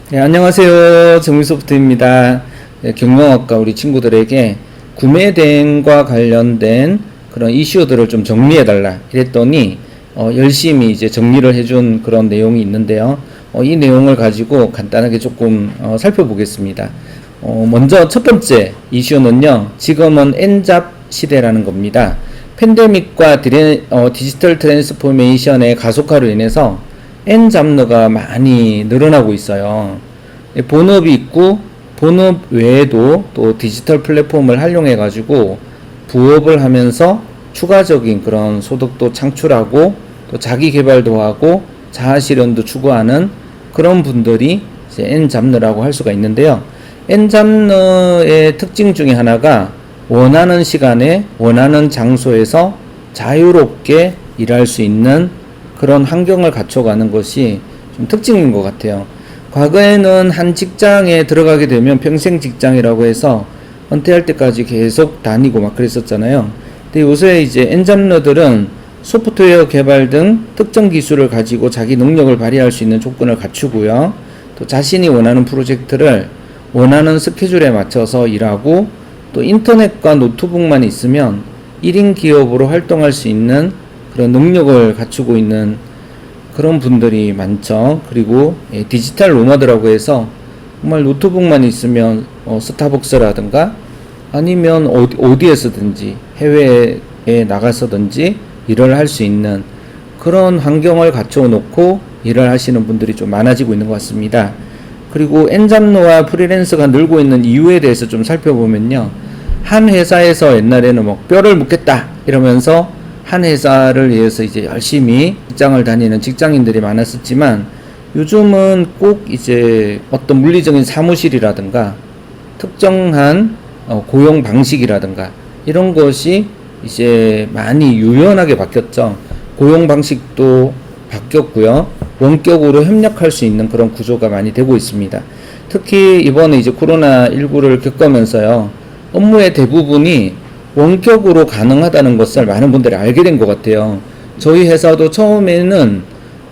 네, 안녕하세요. 정미소프트입니다. 네, 경영학과 우리 친구들에게 구매 대행과 관련된 그런 이슈들을 좀 정리해달라 이랬더니 열심히 이제 정리를 해준 그런 내용이 있는데요. 이 내용을 가지고 간단하게 조금 살펴보겠습니다. 먼저 첫 번째 이슈는요. 지금은 N잡 시대라는 겁니다. 팬데믹과 디지털 트랜스포메이션의 가속화로 인해서 N잡러가 많이 늘어나고 있어요. 본업이 있고 본업 외에도 또 디지털 플랫폼을 활용해 가지고 부업을 하면서 추가적인 그런 소득도 창출하고 또 자기 개발도 하고 자아 실현도 추구하는 그런 분들이 이제 N잡러라고 할 수가 있는데요. N잡러의 특징 중에 하나가 원하는 시간에 원하는 장소에서 자유롭게 일할 수 있는 그런 환경을 갖춰가는 것이 좀 특징인 것 같아요. 과거에는 한 직장에 들어가게 되면 평생 직장이라고 해서 은퇴할 때까지 계속 다니고 막 그랬었잖아요. 근데 요새 이제 N잡러들은 소프트웨어 개발 등 특정 기술을 가지고 자기 능력을 발휘할 수 있는 조건을 갖추고요. 또 자신이 원하는 프로젝트를 원하는 스케줄에 맞춰서 일하고 또 인터넷과 노트북만 있으면 1인 기업으로 활동할 수 있는 그런 능력을 갖추고 있는 그런 분들이 많죠. 그리고 디지털 노마드라고 해서 정말 노트북만 있으면 스타벅스라든가 아니면 어디에서든지 해외에 나가서든지 일을 할 수 있는 그런 환경을 갖춰 놓고 일을 하시는 분들이 좀 많아지고 있는 것 같습니다. 그리고 N잡러와 프리랜서가 늘고 있는 이유에 대해서 좀 살펴보면요. 한 회사에서 옛날에는 뭐 뼈를 묻겠다 이러면서 한 회사를 위해서 이제 열심히 직장을 다니는 직장인들이 많았었지만 요즘은 꼭 이제 어떤 물리적인 사무실이라든가 특정한 고용 방식이라든가 이런 것이 이제 많이 유연하게 바뀌었죠. 고용 방식도 바뀌었고요. 원격으로 협력할 수 있는 그런 구조가 많이 되고 있습니다. 특히 이번에 이제 코로나19를 겪으면서요. 업무의 대부분이 원격으로 가능하다는 것을 많은 분들이 알게 된 것 같아요. 저희 회사도 처음에는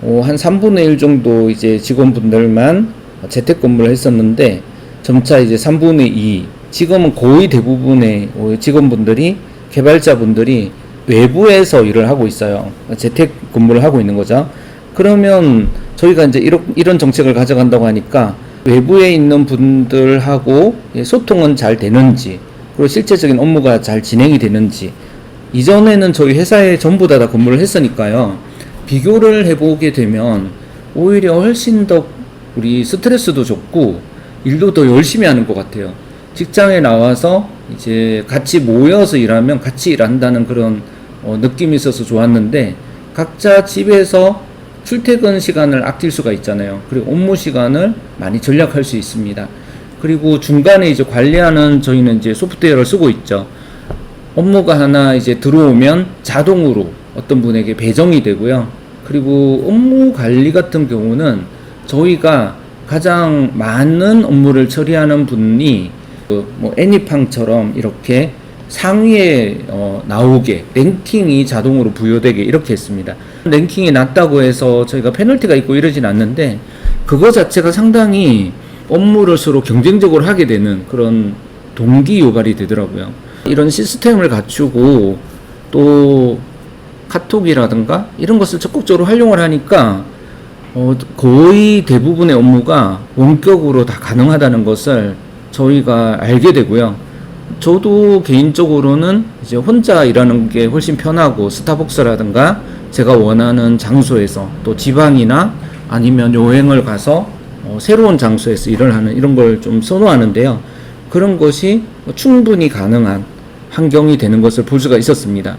한 3분의 1 정도 이제 직원분들만 재택근무를 했었는데 점차 이제 3분의 2, 지금은 거의 대부분의 직원분들이 개발자분들이 외부에서 일을 하고 있어요. 재택근무를 하고 있는 거죠. 그러면 저희가 이제 이런 정책을 가져간다고 하니까 외부에 있는 분들하고 소통은 잘 되는지 그리고 실제적인 업무가 잘 진행이 되는지 이전에는 저희 회사에 전부 다 근무를 했으니까요. 비교를 해보게 되면 오히려 훨씬 더 우리 스트레스도 적고 일도 더 열심히 하는 것 같아요. 직장에 나와서 이제 같이 모여서 일하면 같이 일한다는 그런 느낌이 있어서 좋았는데 각자 집에서 출퇴근 시간을 아낄 수가 있잖아요. 그리고 업무 시간을 많이 절약할 수 있습니다. 그리고 중간에 이제 관리하는 저희는 이제 소프트웨어를 쓰고 있죠. 업무가 하나 이제 들어오면 자동으로 어떤 분에게 배정이 되고요. 그리고 업무 관리 같은 경우는 저희가 가장 많은 업무를 처리하는 분이 뭐 애니팡처럼 이렇게 상위에 나오게 랭킹이 자동으로 부여되게 이렇게 했습니다. 랭킹이 낮다고 해서 저희가 페널티가 있고 이러진 않는데 그거 자체가 상당히 업무를 서로 경쟁적으로 하게 되는 그런 동기 유발이 되더라고요. 이런 시스템을 갖추고 또 카톡이라든가 이런 것을 적극적으로 활용을 하니까 거의 대부분의 업무가 원격으로 다 가능하다는 것을 저희가 알게 되고요. 저도 개인적으로는 이제 혼자 일하는 게 훨씬 편하고 스타벅스라든가 제가 원하는 장소에서 또 지방이나 아니면 여행을 가서 새로운 장소에서 일을 하는 이런 걸 좀 선호하는데요. 그런 것이 충분히 가능한 환경이 되는 것을 볼 수가 있었습니다.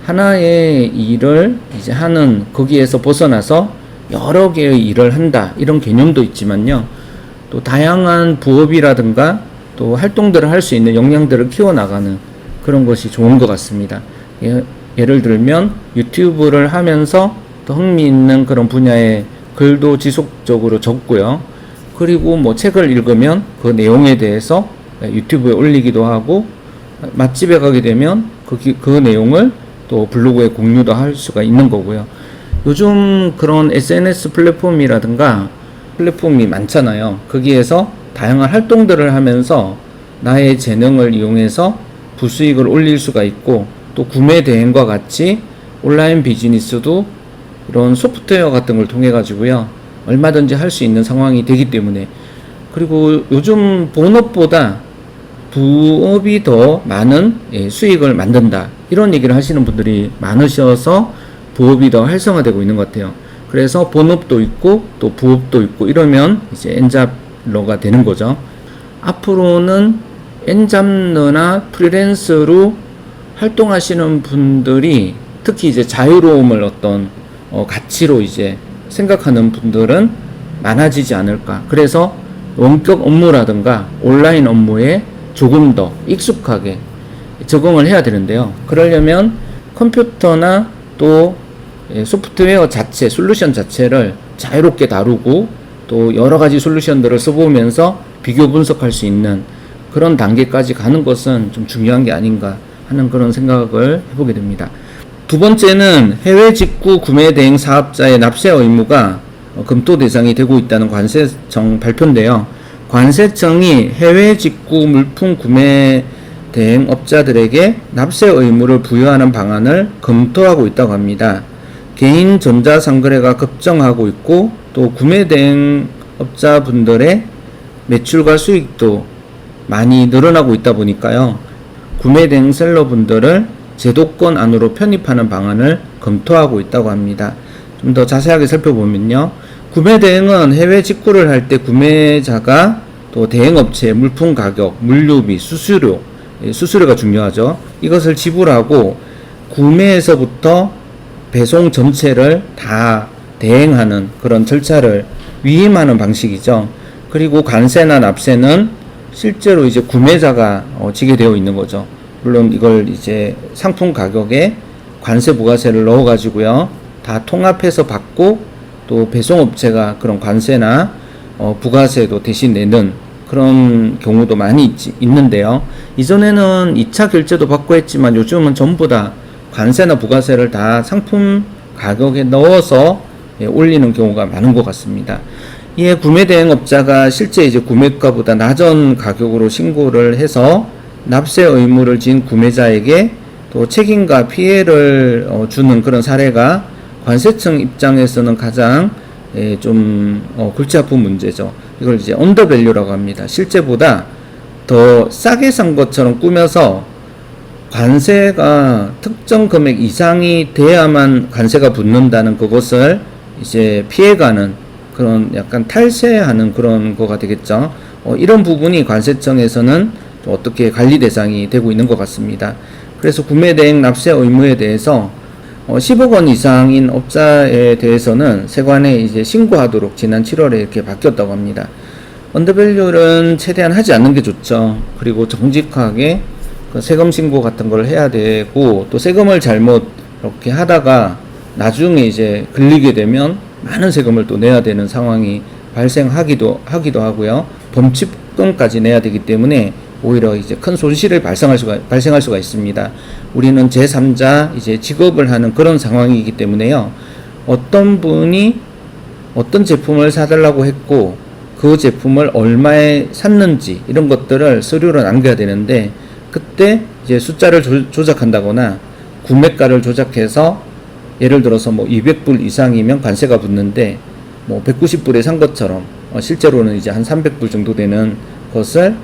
하나의 일을 이제 하는 거기에서 벗어나서 여러 개의 일을 한다 이런 개념도 있지만요. 또 다양한 부업이라든가 또 활동들을 할 수 있는 역량들을 키워나가는 그런 것이 좋은 것 같습니다. 예를 들면 유튜브를 하면서 또 흥미있는 그런 분야의 글도 지속적으로 적고요. 그리고 뭐 책을 읽으면 그 내용에 대해서 유튜브에 올리기도 하고 맛집에 가게 되면 그 내용을 또 블로그에 공유도 할 수가 있는 거고요. 요즘 그런 SNS 플랫폼이라든가 플랫폼이 많잖아요. 거기에서 다양한 활동들을 하면서 나의 재능을 이용해서 부수익을 올릴 수가 있고, 또 구매 대행과 같이 온라인 비즈니스도 이런 소프트웨어 같은 걸 통해 가지고요 얼마든지 할 수 있는 상황이 되기 때문에, 그리고 요즘 본업보다 부업이 더 많은 수익을 만든다, 이런 얘기를 하시는 분들이 많으셔서 부업이 더 활성화되고 있는 것 같아요. 그래서 본업도 있고 또 부업도 있고 이러면 이제 엔잡러가 되는 거죠. 앞으로는 엔잡러나 프리랜서로 활동하시는 분들이 특히 이제 자유로움을 어떤 가치로 이제 생각하는 분들은 많아지지 않을까. 그래서 원격 업무라든가 온라인 업무에 조금 더 익숙하게 적응을 해야 되는데요. 그러려면 컴퓨터나 또 소프트웨어 자체, 솔루션 자체를 자유롭게 다루고 또 여러 가지 솔루션들을 써보면서 비교 분석할 수 있는 그런 단계까지 가는 것은 좀 중요한 게 아닌가 하는 그런 생각을 해보게 됩니다. 두 번째는 해외 직구 구매 대행 사업자의 납세 의무가 검토 대상이 되고 있다는 관세청 발표인데요. 관세청이 해외 직구 물품 구매 대행 업자들에게 납세 의무를 부여하는 방안을 검토하고 있다고 합니다. 개인 전자상거래가 급증하고 있고 또 구매 대행 업자분들의 매출과 수익도 많이 늘어나고 있다 보니까요. 구매 대행 셀러분들을 제도권 안으로 편입하는 방안을 검토하고 있다고 합니다. 좀 더 자세하게 살펴보면요. 구매 대행은 해외 직구를 할 때 구매자가 또 대행업체의 물품 가격, 물류비, 수수료가 중요하죠. 이것을 지불하고 구매에서부터 배송 전체를 다 대행하는 그런 절차를 위임하는 방식이죠. 그리고 관세나 납세는 실제로 이제 구매자가 지게 되어 있는 거죠. 물론 이걸 이제 상품 가격에 관세 부가세를 넣어 가지고요 다 통합해서 받고 또 배송업체가 그런 관세나 부가세도 대신 내는 그런 경우도 많이 있는데요. 이전에는 2차 결제도 받고 했지만 요즘은 전부 다 관세나 부가세를 다 상품 가격에 넣어서 올리는 경우가 많은 것 같습니다. 이에 구매 대행업자가 실제 이제 구매가보다 낮은 가격으로 신고를 해서 납세 의무를 진 구매자에게 또 책임과 피해를 주는 그런 사례가 관세청 입장에서는 가장 좀 골치 아픈 문제죠. 이걸 이제 언더밸류라고 합니다. 실제보다 더 싸게 산 것처럼 꾸며서 관세가 특정 금액 이상이 돼야만 관세가 붙는다는 그것을 이제 피해가는 그런 약간 탈세하는 그런 거가 되겠죠. 이런 부분이 관세청에서는 어떻게 관리 대상이 되고 있는 것 같습니다. 그래서 구매 대행 납세 의무에 대해서 10억 원 이상인 업자에 대해서는 세관에 이제 신고하도록 지난 7월에 이렇게 바뀌었다고 합니다. 언더밸류는 최대한 하지 않는 게 좋죠. 그리고 정직하게 그 세금 신고 같은 걸 해야 되고, 또 세금을 잘못 이렇게 하다가 나중에 이제 걸리게 되면 많은 세금을 또 내야 되는 상황이 발생하기도 하고요. 범칙금까지 내야 되기 때문에 오히려 이제 큰 손실을 발생할 수가 있습니다. 우리는 제3자 이제 직업을 하는 그런 상황이기 때문에요. 어떤 분이 어떤 제품을 사달라고 했고 그 제품을 얼마에 샀는지 이런 것들을 서류로 남겨야 되는데, 그때 이제 숫자를 조작한다거나 구매가를 조작해서 예를 들어서 뭐 200불 이상이면 관세가 붙는데 뭐 190불에 산 것처럼 실제로는 이제 한 300불 정도 되는 것을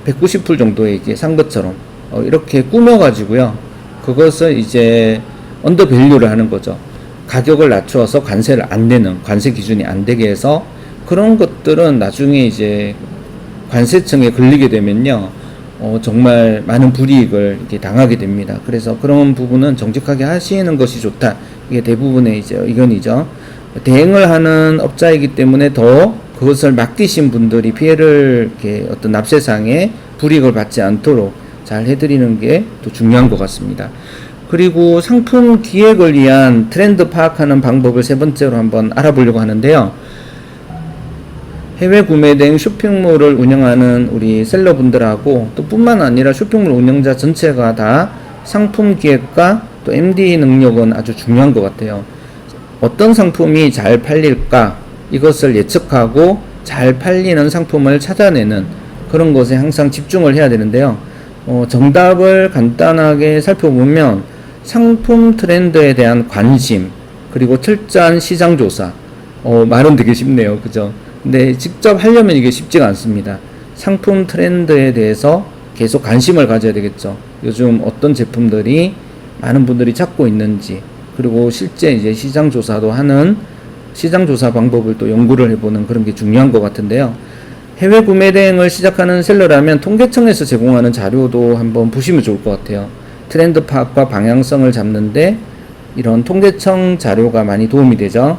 190불 정도에 이렇게 산 것처럼 이렇게 꾸며가지고요. 그것을 이제 언더밸류를 하는 거죠. 가격을 낮추어서 관세를 안 내는, 관세 기준이 안 되게 해서, 그런 것들은 나중에 이제 관세청에 걸리게 되면요. 정말 많은 불이익을 이렇게 당하게 됩니다. 그래서 그런 부분은 정직하게 하시는 것이 좋다. 이게 대부분의 이제 의견이죠. 대행을 하는 업자이기 때문에 더 그것을 맡기신 분들이 피해를 이렇게 어떤 납세상에 불이익을 받지 않도록 잘 해드리는 게 또 중요한 것 같습니다. 그리고 상품 기획을 위한 트렌드 파악하는 방법을 세 번째로 한번 알아보려고 하는데요. 해외 구매 대행 쇼핑몰을 운영하는 우리 셀러분들하고 또 뿐만 아니라 쇼핑몰 운영자 전체가 다 상품 기획과 또 MD 능력은 아주 중요한 것 같아요. 어떤 상품이 잘 팔릴까, 이것을 예측하고 잘 팔리는 상품을 찾아내는 그런 것에 항상 집중을 해야 되는데요. 정답을 간단하게 살펴보면 상품 트렌드에 대한 관심, 그리고 철저한 시장 조사. 말은 되게 쉽네요. 그죠? 근데 직접 하려면 이게 쉽지가 않습니다. 상품 트렌드에 대해서 계속 관심을 가져야 되겠죠. 요즘 어떤 제품들이 많은 분들이 찾고 있는지, 그리고 실제 이제 시장 조사도 하는 시장 조사 방법을 또 연구를 해보는 그런 게 중요한 것 같은데요. 해외 구매 대행을 시작하는 셀러라면 통계청에서 제공하는 자료도 한번 보시면 좋을 것 같아요. 트렌드 파악과 방향성을 잡는데 이런 통계청 자료가 많이 도움이 되죠.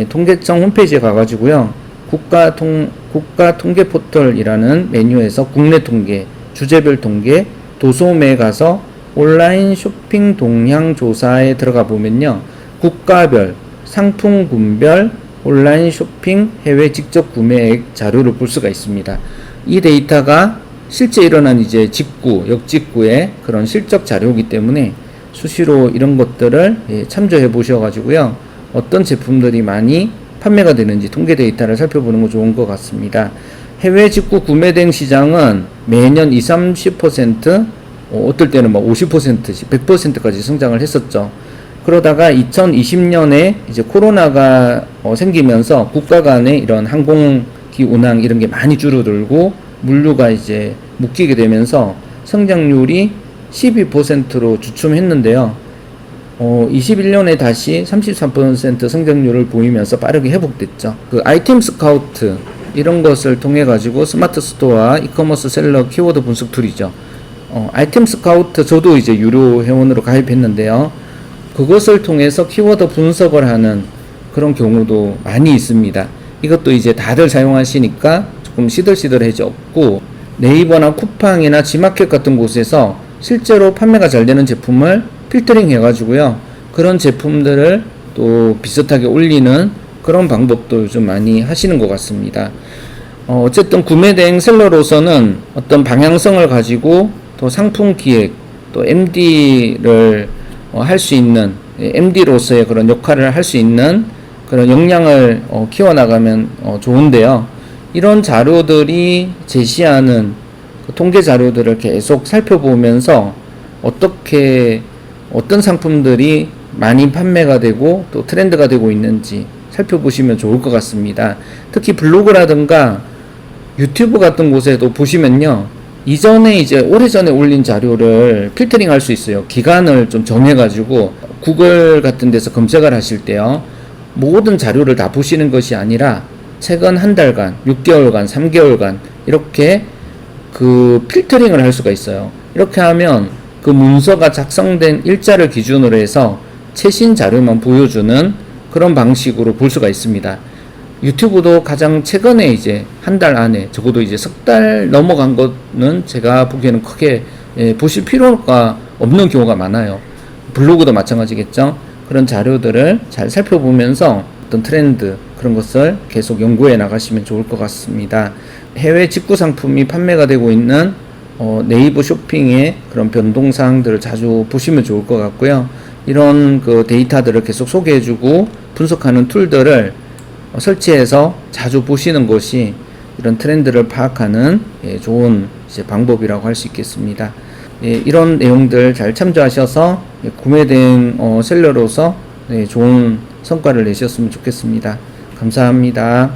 통계청 홈페이지에 가가지고요. 국가 통계 포털이라는 메뉴에서 국내 통계, 주제별 통계, 도소매에 가서 온라인 쇼핑 동향 조사에 들어가 보면요. 국가별, 상품군별, 온라인 쇼핑, 해외 직접 구매액 자료를 볼 수가 있습니다. 이 데이터가 실제 일어난 이제 역직구의 그런 실적 자료이기 때문에 수시로 이런 것들을 참조해 보셔가지고요. 어떤 제품들이 많이 판매가 되는지 통계 데이터를 살펴보는 거 좋은 것 같습니다. 해외 직구 구매 대행 시장은 매년 20-30%, 어떨 때는 막 50%씩 100%까지 성장을 했었죠. 그러다가 2020년에 이제 코로나가 생기면서 국가 간의 이런 항공기 운항 이런 게 많이 줄어들고 물류가 이제 묶이게 되면서 성장률이 12%로 주춤했는데요. 21년에 다시 33% 성장률을 보이면서 빠르게 회복됐죠. 그 아이템 스카우트 이런 것을 통해 가지고 스마트 스토어, 이커머스 셀러 키워드 분석 툴이죠. 아이템 스카우트 저도 이제 유료 회원으로 가입했는데요. 그것을 통해서 키워드 분석을 하는 그런 경우도 많이 있습니다. 이것도 이제 다들 사용하시니까 조금 시들시들해졌고, 네이버나 쿠팡이나 지마켓 같은 곳에서 실제로 판매가 잘 되는 제품을 필터링 해가지고요. 그런 제품들을 또 비슷하게 올리는 그런 방법도 요즘 많이 하시는 것 같습니다. 어쨌든 구매 대행 셀러로서는 어떤 방향성을 가지고 또 상품 기획, 또 MD를 할 수 있는, MD로서의 그런 역할을 할 수 있는 그런 역량을 키워나가면 좋은데요. 이런 자료들이 제시하는 그 통계 자료들을 계속 살펴보면서 어떤 상품들이 많이 판매가 되고 또 트렌드가 되고 있는지 살펴보시면 좋을 것 같습니다. 특히 블로그라든가 유튜브 같은 곳에도 보시면요. 이전에 이제 오래전에 올린 자료를 필터링 할 수 있어요. 기간을 좀 정해가지고 구글 같은 데서 검색을 하실 때요. 모든 자료를 다 보시는 것이 아니라 최근 한 달간, 6개월간, 3개월간 이렇게 그 필터링을 할 수가 있어요. 이렇게 하면 그 문서가 작성된 일자를 기준으로 해서 최신 자료만 보여주는 그런 방식으로 볼 수가 있습니다. 유튜브도 가장 최근에 이제 한 달 안에 적어도 이제 석 달 넘어간 거는 제가 보기에는 크게 보실 필요가 없는 경우가 많아요. 블로그도 마찬가지겠죠. 그런 자료들을 잘 살펴보면서 어떤 트렌드 그런 것을 계속 연구해 나가시면 좋을 것 같습니다. 해외 직구 상품이 판매가 되고 있는 네이버 쇼핑의 그런 변동사항들을 자주 보시면 좋을 것 같고요. 이런 그 데이터들을 계속 소개해주고 분석하는 툴들을 설치해서 자주 보시는 것이 이런 트렌드를 파악하는 좋은 이제 방법이라고 할 수 있겠습니다. 이런 내용들 잘 참조하셔서 구매 대행 셀러로서 좋은 성과를 내셨으면 좋겠습니다. 감사합니다.